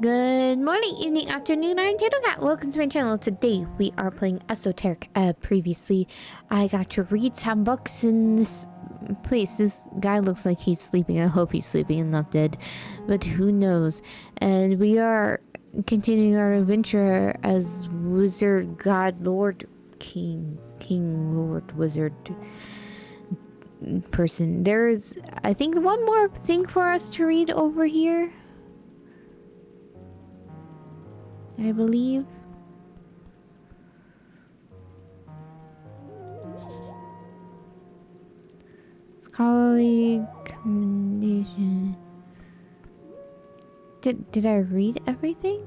Good morning, evening, afternoon, Iron Tato Cat. Welcome to my channel. Today we are playing Esoteric. Previously, I got to read some books in this place. This guy looks like he's sleeping. I hope he's sleeping and not dead, but who knows. And we are continuing our adventure as Wizard, God, Lord, King, Lord, Wizard person. There's, I think, one more thing for us to read over here, I believe. Scholarly commendation. Did I read everything?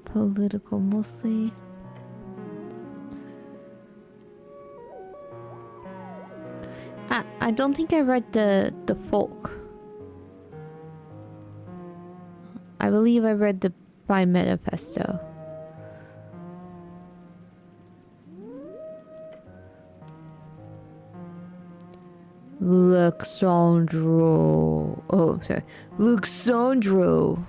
Political mostly. I don't think I read the folk. I believe I read the by manifesto. Alexandro. Oh, sorry. Alexandro.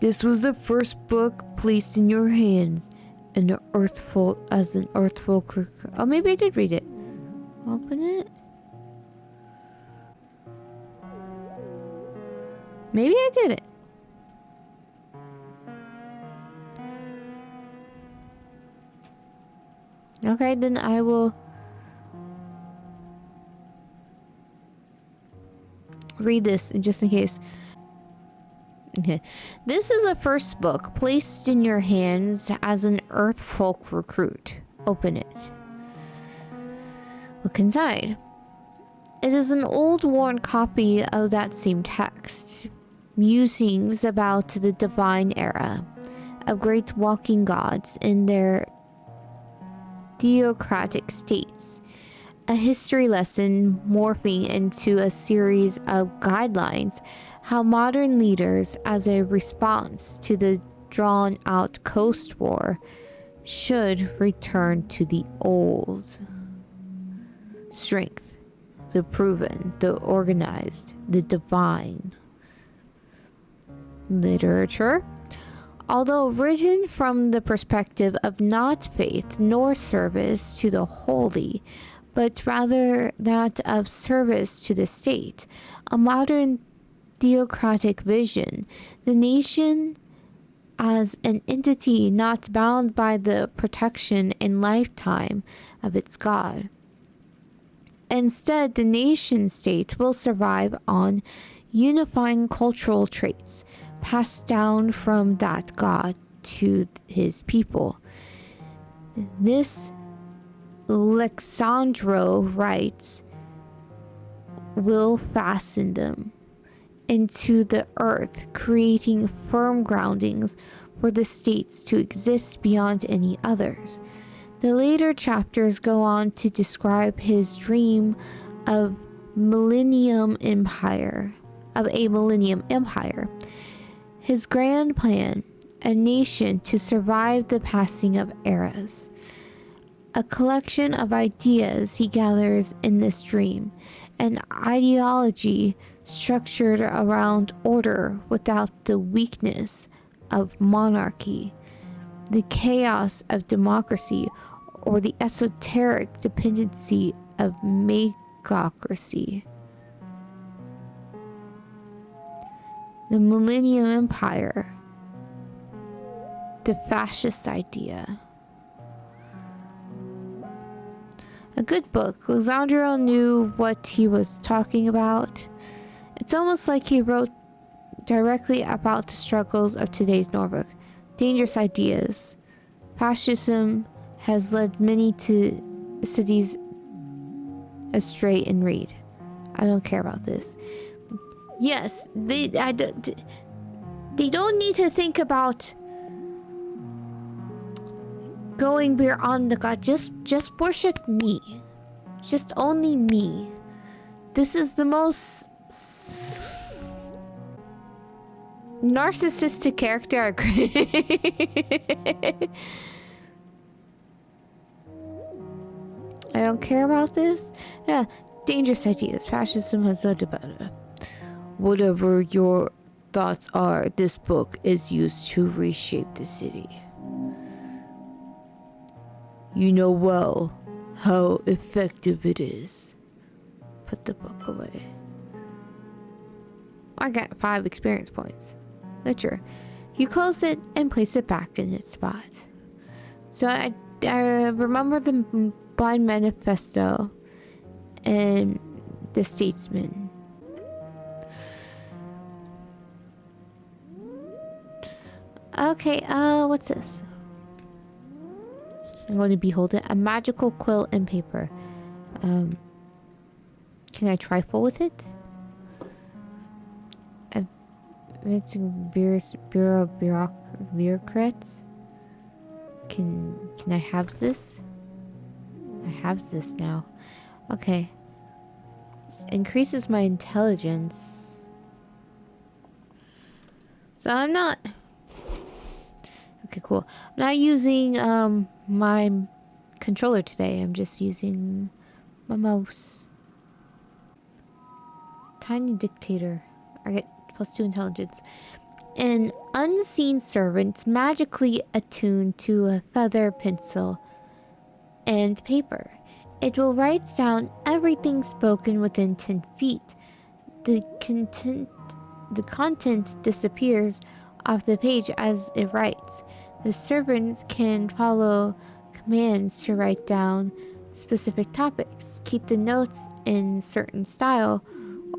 This was the first book placed in your hands. An earth folk as an earth folk. Oh, maybe I did read it. Open it. Maybe I did it. Okay, then I will read this just in case. Okay. This is the first book placed in your hands as an earth folk recruit. Open it. Look inside. It is an old worn copy of that same text. Musings about the divine era of great walking gods in their theocratic states. A history lesson morphing into a series of guidelines how modern leaders, as a response to the drawn-out Coast War, should return to the old. Strength, the proven, the organized, the divine. Literature, although written from the perspective of not faith nor service to the holy, but rather that of service to the state, a modern theocratic vision, the nation as an entity not bound by the protection and lifetime of its God. Instead, the nation state will survive on unifying cultural traits passed down from that God to his people. This, Alexandro writes, will fasten them into the earth, creating firm groundings for the states to exist beyond any others. The later chapters go on to describe his dream of a millennium empire. His grand plan, a nation to survive the passing of eras. A collection of ideas he gathers in this dream, an ideology structured around order without the weakness of monarchy, the chaos of democracy, or the esoteric dependency of magocracy. The Millennium Empire, the fascist idea. A good book. Alexandro knew what he was talking about. It's almost like he wrote directly about the struggles of today's Norfolk. Dangerous ideas. Fascism has led many to cities astray and read. I don't care about this. Yes, they don't need to think about going beyond the God. Just worship me. Just only me. This is the most Narcissistic character. I don't care about this. Yeah, dangerous ideas. Fascism has a debate. Whatever your thoughts are, this book is used to reshape the city. You know well how effective it is. Put the book away. I got 5 experience points. Literature. You close it and place it back in its spot. So I remember the Blind Manifesto and the Statesman. Okay, what's this? I'm going to behold it. A magical quill and paper. Can I trifle with it? It's bureaucrats. Can I have this? I have this now. Okay. Increases my intelligence. So I'm not... Okay, cool. I'm not using my controller today. I'm just using my mouse. Tiny dictator. I get +2 intelligence. An unseen servant magically attuned to a feather pencil and paper. It will write down everything spoken within 10 feet. The content disappears off the page as it writes. The servants can follow commands to write down specific topics, keep the notes in certain style,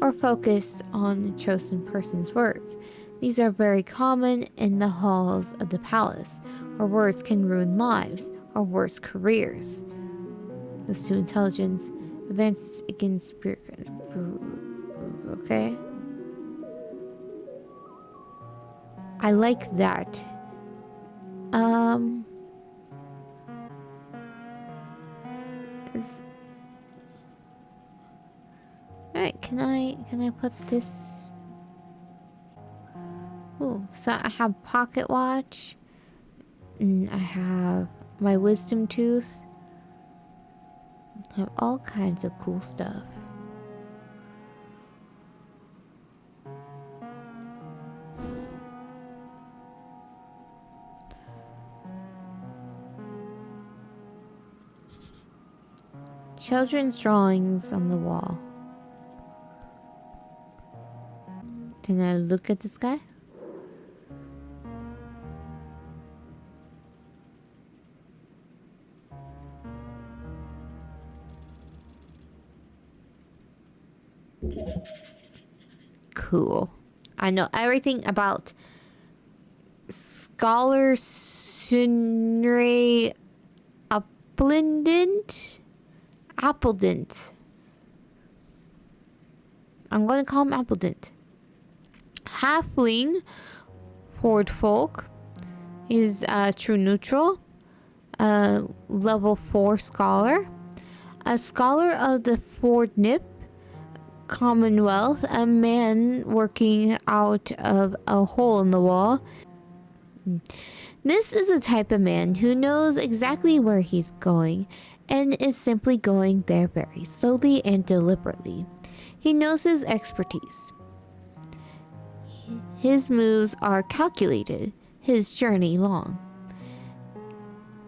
or focus on a chosen person's words. These are very common in the halls of the palace, where words can ruin lives or worse, careers. This to intelligence. Advances against bureaucrats. Okay. I like that. Alright, can I put this? Ooh, so I have pocket watch. And I have my wisdom tooth. I have all kinds of cool stuff. Children's drawings on the wall. Can I look at this guy? Cool. I know everything about Scholar Sunray Appledent. I'm going to call him Appledent. Halfling, Horde Folk. He's true neutral. Level 4 scholar. A scholar of the Ford Nip Commonwealth. A man working out of a hole in the wall. This is a type of man who knows exactly where he's going and is simply going there very slowly and deliberately. He knows his expertise. His moves are calculated, his journey long.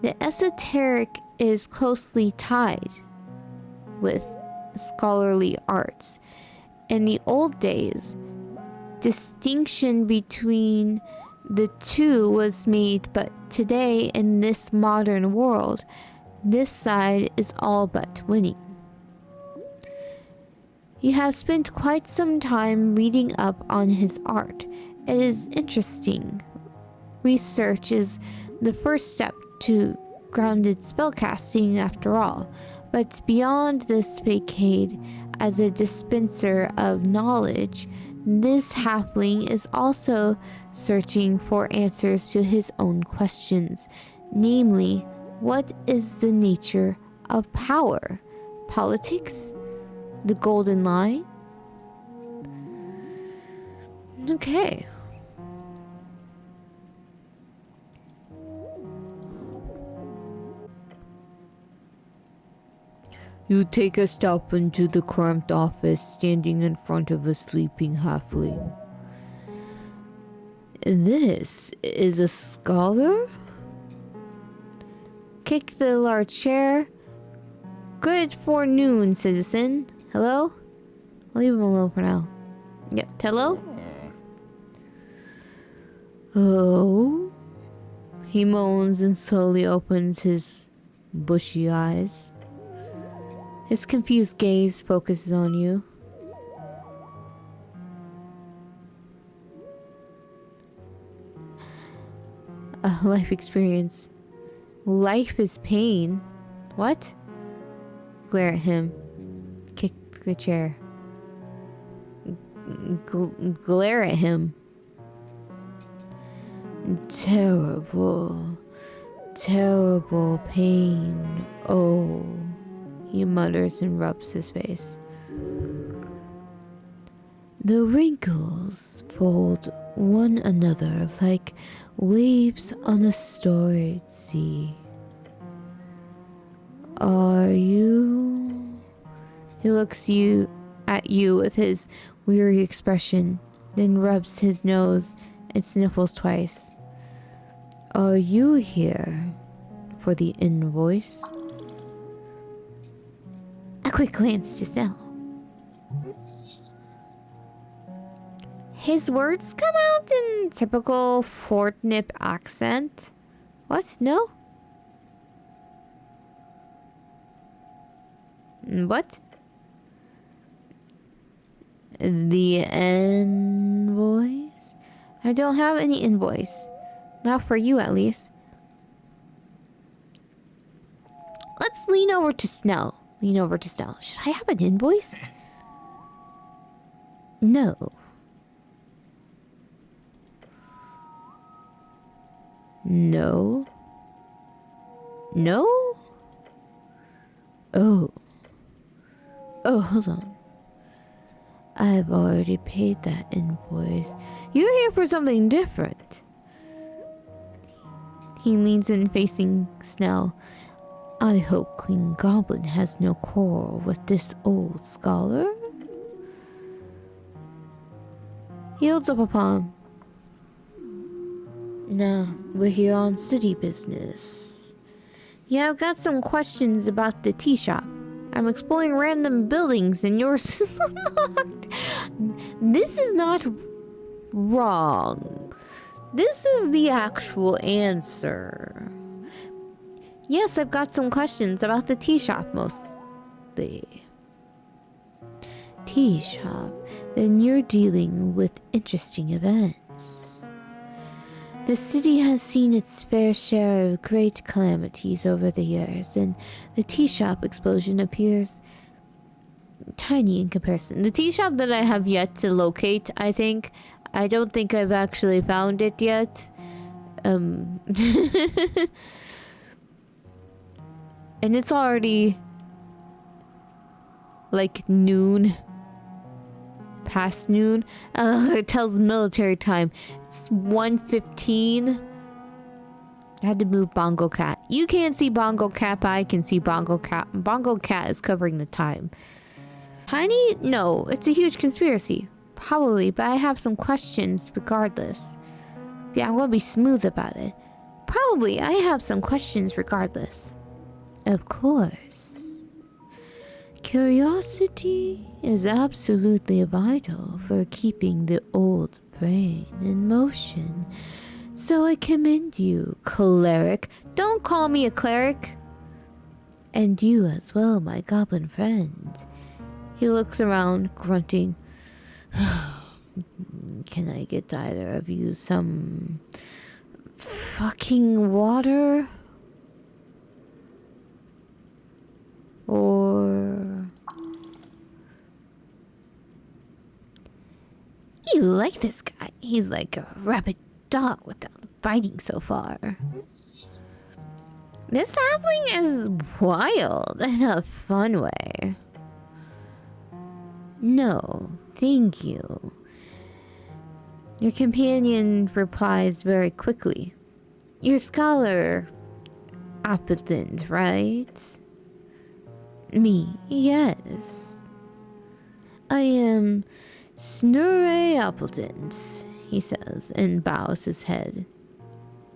The esoteric is closely tied with scholarly arts. In the old days, distinction between the two was made, but today in this modern world, this side is all but winning. You have spent quite some time reading up on his art. It is interesting. Research is the first step to grounded spellcasting after all, but beyond this facade as a dispenser of knowledge, this halfling is also searching for answers to his own questions, namely, what is the nature of power? Politics? The golden line? Okay. You take a step into the cramped office, standing in front of a sleeping halfling. This is a scholar? Kick the large chair. Good forenoon, citizen. Hello? I'll leave him alone for now. Yep, hello? Oh? He moans and slowly opens his bushy eyes. His confused gaze focuses on you. A life experience. Life is pain. What? Glare at him. Kick the chair. Glare at him. Terrible. Terrible pain. Oh. He mutters and rubs his face. The wrinkles fold one another like waves on a storied sea. Are you? He looks at you with his weary expression, then rubs his nose and sniffles twice. Are you here for the invoice? A quick glance to Snell. His words come out in typical Fortnip accent. What? No? What? The invoice? I don't have any invoice. Not for you, at least. Let's lean over to Snell. Lean over to Snell. Should I have an invoice? No. No. No? Oh. Oh, hold on. I've already paid that invoice. You're here for something different. He leans in facing Snell. I hope Queen Goblin has no quarrel with this old scholar. He holds up a palm. No, we're here on city business. Yeah, I've got some questions about the tea shop. I'm exploring random buildings and yours is unlocked. This is not wrong. This is the actual answer. Yes, I've got some questions about the tea shop mostly. Tea shop? Then you're dealing with interesting events. The city has seen its fair share of great calamities over the years, and the tea shop explosion appears tiny in comparison. The tea shop that I have yet to locate, I think. I don't think I've actually found it yet. And it's already like noon. Past noon. It tells military time. It's 1:15. I had to move Bongo Cat. You can't see Bongo Cat, but I can see Bongo Cat. Bongo Cat is covering the time. Tiny? No, it's a huge conspiracy. Probably, but I have some questions regardless. Yeah, I'm gonna be smooth about it. Probably, I have some questions regardless. Of course. Curiosity is absolutely vital for keeping the old brain in motion. So I commend you, Cleric. Don't call me a cleric. And you as well, my goblin friend. He looks around, grunting. Can I get either of you some fucking water? Or... You like this guy. He's like a rabid dog without biting so far. This halfling is wild in a fun way. No, thank you. Your companion replies very quickly. You're scholar applicant, right? Me, yes. I am Snurray Appleton, he says, and bows his head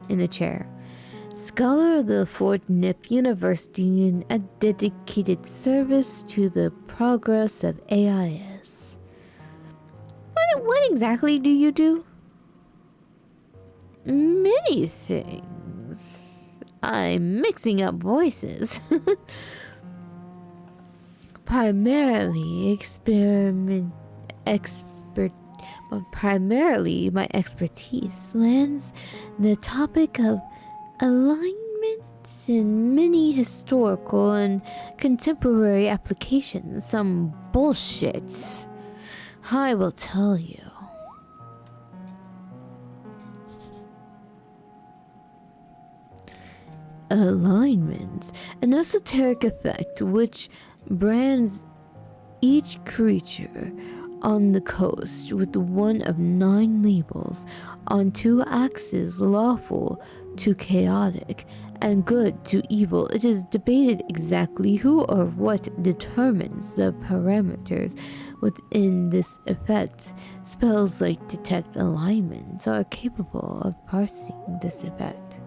in the chair. Scholar of the Fort Nip University and a dedicated service to the progress of AIS. What exactly do you do? Many things. I'm mixing up voices. Primarily primarily my expertise lands the topic of alignment in many historical and contemporary applications. Some bullshit, I will tell you. Alignment, an esoteric effect which brands each creature on the coast with one of 9 labels on 2 axes, lawful to chaotic and good to evil. It is debated exactly who or what determines the parameters within this effect. Spells like detect alignment are capable of parsing this effect.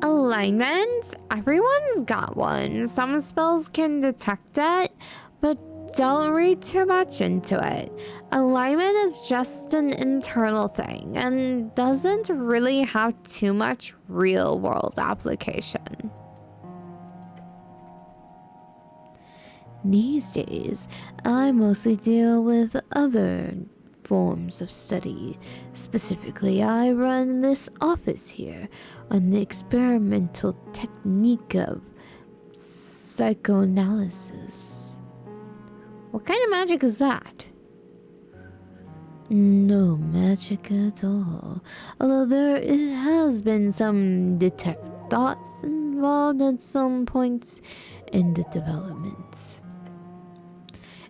Alignment? Everyone's got one. Some spells can detect it, but don't read too much into it. Alignment is just an internal thing and doesn't really have too much real-world application. These days, I mostly deal with other forms of study. Specifically, I run this office here on the experimental technique of psychoanalysis. What kind of magic is that? No magic at all. Although there has been some detect thoughts involved at some points in the development.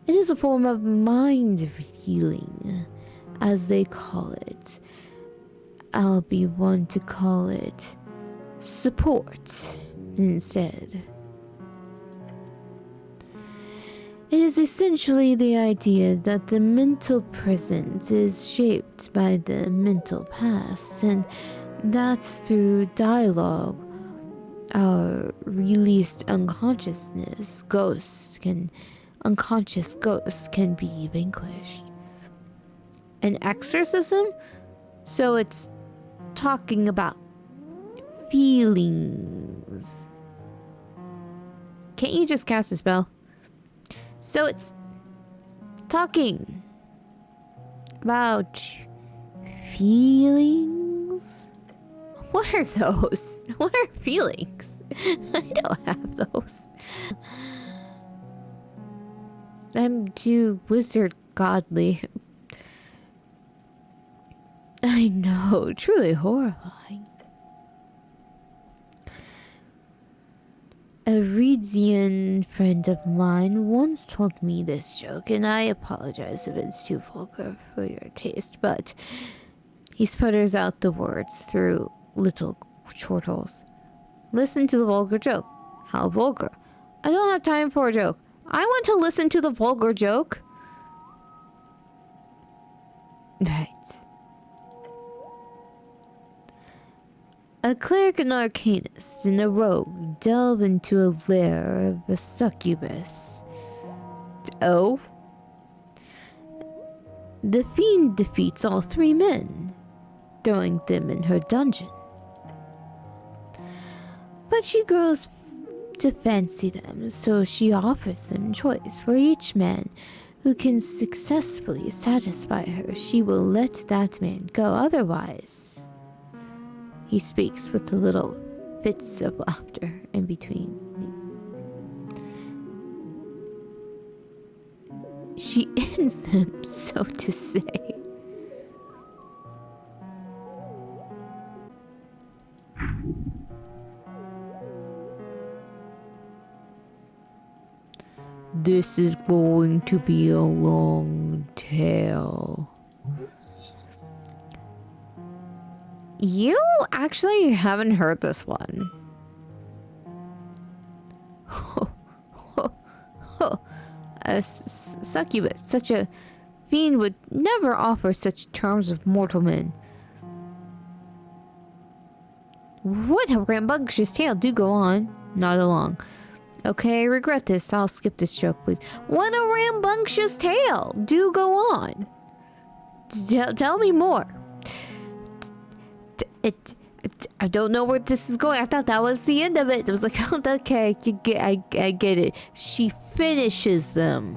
It is a form of mind healing, as they call it. I'll be one to call it support instead. It is essentially the idea that the mental present is shaped by the mental past, and that through dialogue, our released unconscious ghosts can be vanquished. An exorcism? So it's talking about feelings. Can't you just cast a spell? So it's talking about feelings? What are those? What are feelings? I don't have those. I'm too wizard godly. I know, truly horrifying. A Reedian friend of mine once told me this joke, and I apologize if it's too vulgar for your taste, but he sputters out the words through little chortles. Listen to the vulgar joke. How vulgar. I don't have time for a joke. I want to listen to the vulgar joke. Right. A cleric and arcanist and a rogue delve into a lair of a succubus. Oh? The fiend defeats all 3 men, throwing them in her dungeon. But she grows to fancy them, so she offers them choice. For each man who can successfully satisfy her, she will let that man go. Otherwise... He speaks with little fits of laughter in between. She ends them, so to say. This is going to be a long tale. You actually haven't heard this one. A succubus, such a fiend, would never offer such terms of mortal men. What a rambunctious tale. Do go on. Not along. Okay, I regret this. I'll skip this joke, please. What a rambunctious tale. Do go on. Tell me more. I don't know where this is going. I thought that was the end of it. It was like, oh, okay, I get it. She finishes them.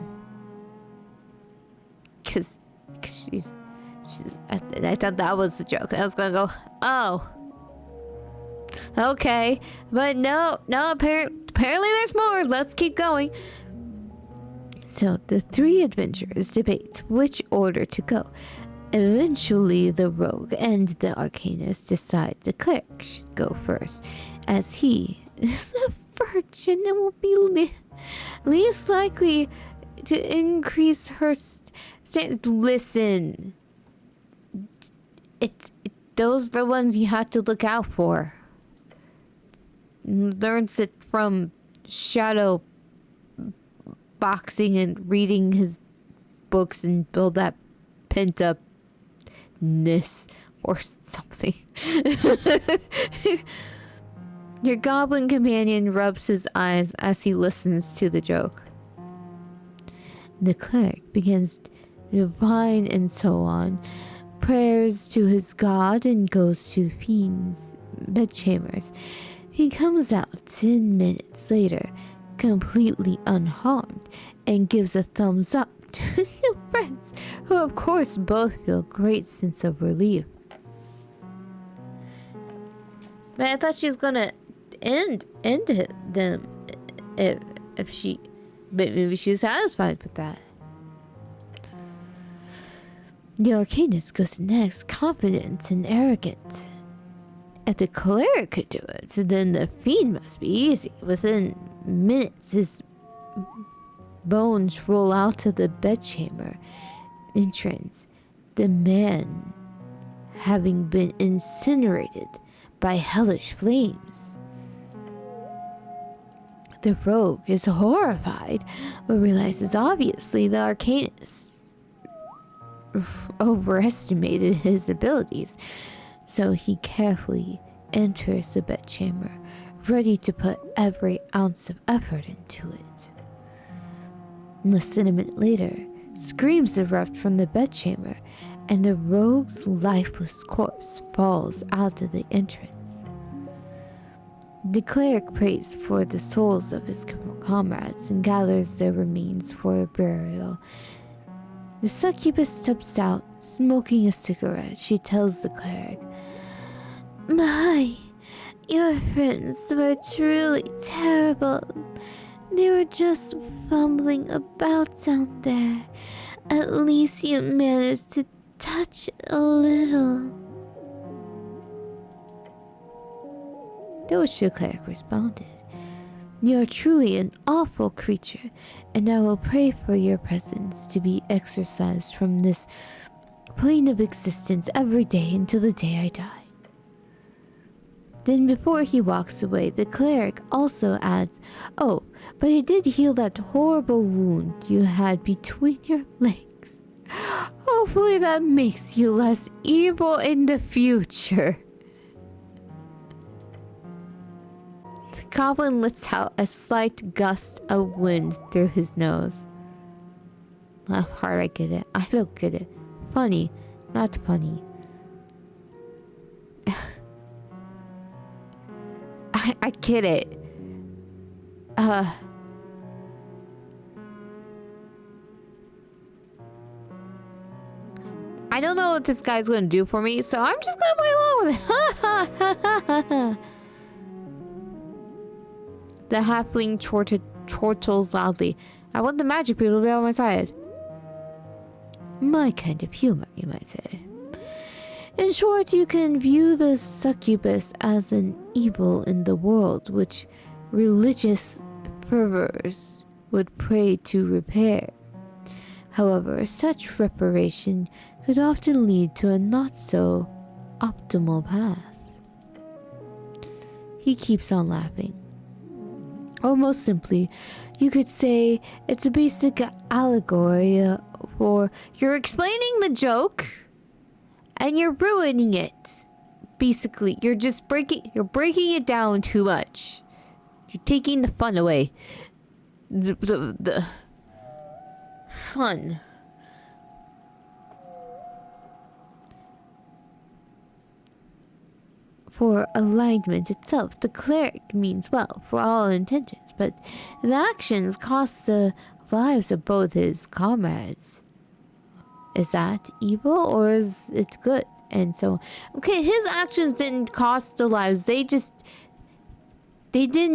Cause she's. I thought that was the joke. I was gonna go, oh. Okay, but no, apparently there's more. Let's keep going. So the three adventurers debate which order to go. Eventually, the rogue and the arcanist decide the cleric should go first, as he is a virgin and will be least likely to increase her listen. Those are the ones you have to look out for. Learns it from shadow boxing and reading his books and build that pent upness or something. Your goblin companion rubs his eyes as he listens to the joke. The cleric begins to divine and so on, prayers to his god, and goes to the fiend's bedchambers. He comes out 10 minutes later, completely unharmed, and gives a thumbs up to his new friends, who of course both feel a great sense of relief. But I thought she was gonna end them if she, but maybe she's satisfied with that. The arcanist goes next, confident and arrogant. If the cleric could do it, then the fiend must be easy. Within minutes, his bones roll out of the bedchamber entrance, the man having been incinerated by hellish flames. The rogue is horrified, but realizes obviously the arcanist overestimated his abilities. So he carefully enters the bedchamber, ready to put every ounce of effort into it. Less than a minute later, screams erupt from the bedchamber, and the rogue's lifeless corpse falls out of the entrance. The cleric prays for the souls of his comrades and gathers their remains for a burial. The succubus steps out, smoking a cigarette. She tells the cleric, your friends were truly terrible. They were just fumbling about down there. At least you managed to touch it a little. To which the cleric responded, you are truly an awful creature, and I will pray for your presence to be exorcised from this plane of existence every day until the day I die. Then before he walks away, the cleric also adds, oh, but I did heal that horrible wound you had between your legs. Hopefully that makes you less evil in the future. The goblin lets out a slight gust of wind through his nose. Laugh hard, I get it. I don't get it. Funny, not funny. I get it. I don't know what this guy's gonna do for me, so I'm just gonna play along with it. The halfling chortles loudly. I want the magic people to be on my side. My kind of humor, you might say. In short, you can view the succubus as an evil in the world, which religious fervors would pray to repair. However, such reparation could often lead to a not so optimal path. He keeps on laughing. Or most simply, you could say it's a basic allegory for you're explaining the joke and you're ruining it. Basically, you're breaking it down too much. You're taking the fun away. The fun. For alignment itself, the cleric means well for all intentions, but his actions cost the lives of both his comrades. Is that evil or is it good? And so, okay, his actions didn't cost the lives. They didn't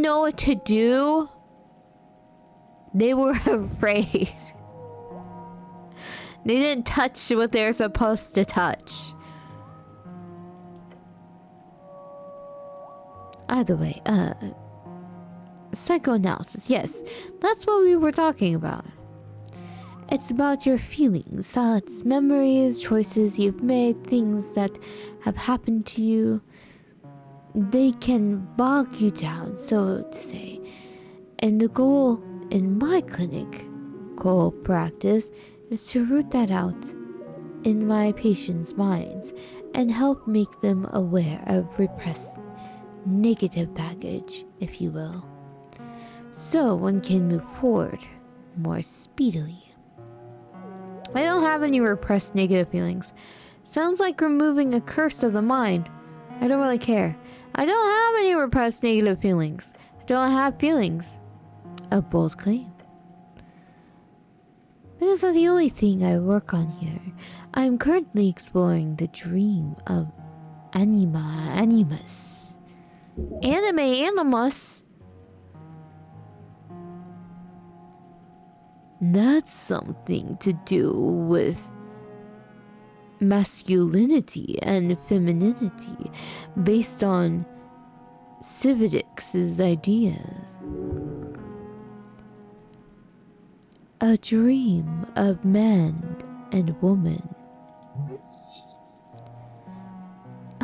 know what to do. They were afraid. They didn't touch what they're supposed to touch. Either way, psychoanalysis, yes, that's what we were talking about. It's about your feelings, thoughts, memories, choices you've made, things that have happened to you. They can bog you down, so to say. And the goal in my clinical practice is to root that out in my patients' minds and help make them aware of repressed negative baggage, if you will, so one can move forward more speedily. I don't have any repressed negative feelings. Sounds like removing a curse of the mind. I don't really care. I don't have any repressed negative feelings. I don't have feelings. A bold claim. But that's not the only thing I work on here. I'm currently exploring the dream of animus. Animus. That's something to do with masculinity and femininity based on Civic's ideas. A dream of man and woman.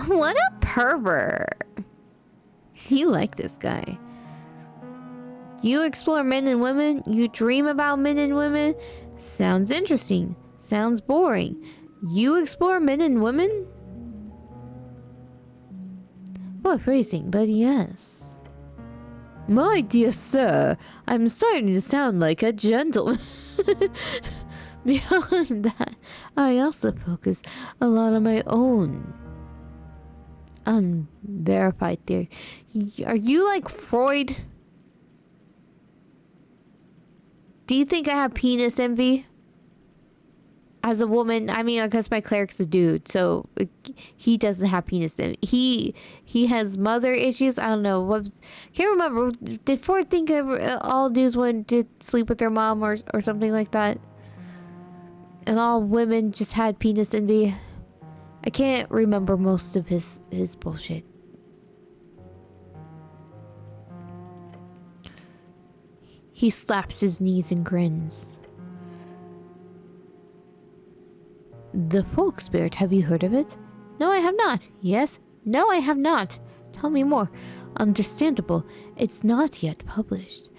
What a pervert. You like this guy. You explore men and women. You dream about men and women. Sounds interesting. Sounds boring. You explore men and women? Poor phrasing, but yes. My dear sir, I'm starting to sound like a gentleman. Beyond that, I also focus a lot on my own unverified theory. Are you like Freud? Do you think I have penis envy? As a woman, I mean, I guess my cleric's a dude, so he doesn't have penis envy. He has mother issues. I don't know. Can't remember. Did Freud think all dudes wanted to sleep with their mom or something like that? And all women just had penis envy? I can't remember most of his bullshit. He slaps his knees and grins. The folk spirit, have you heard of it? No, I have not. Yes? No, I have not. Tell me more. Understandable. It's not yet published.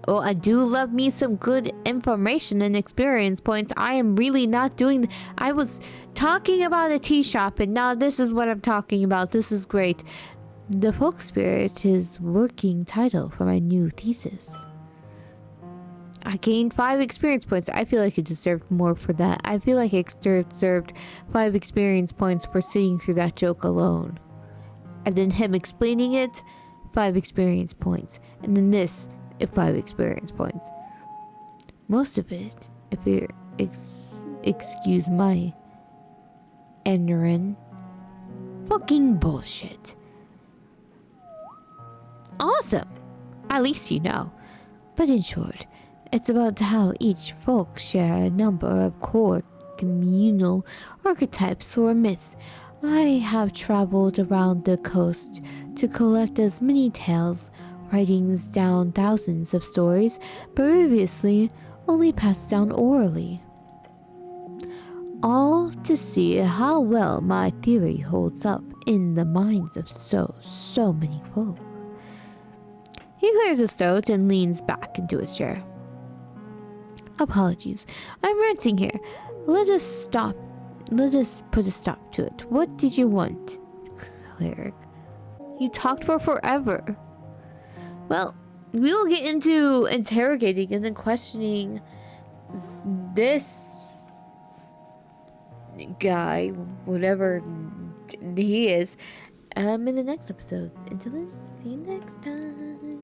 Oh, I do love me some good information and experience points. I am really not doing... I was talking about a tea shop, and now this is what I'm talking about. This is great. The folk spirit is working title for my new thesis. I gained 5 experience points. I feel like it deserved more for that. I feel like it deserved 5 experience points for sitting through that joke alone. And then him explaining it, 5 experience points. And then this, 5 experience points. Most of it, if you excuse my ignorant, fucking bullshit. Awesome. At least you know. But in short, it's about how each folk share a number of core communal archetypes or myths. I have traveled around the coast to collect as many tales, writings down thousands of stories, previously only passed down orally. All to see how well my theory holds up in the minds of so many folk. He clears his throat and leans back into his chair. Apologies, I'm ranting here. Let us put a stop to it. What did you want, Cleric? You talked for forever. Well, we'll get into interrogating and then questioning this guy, whatever he is, in the next episode. Until then, see you next time.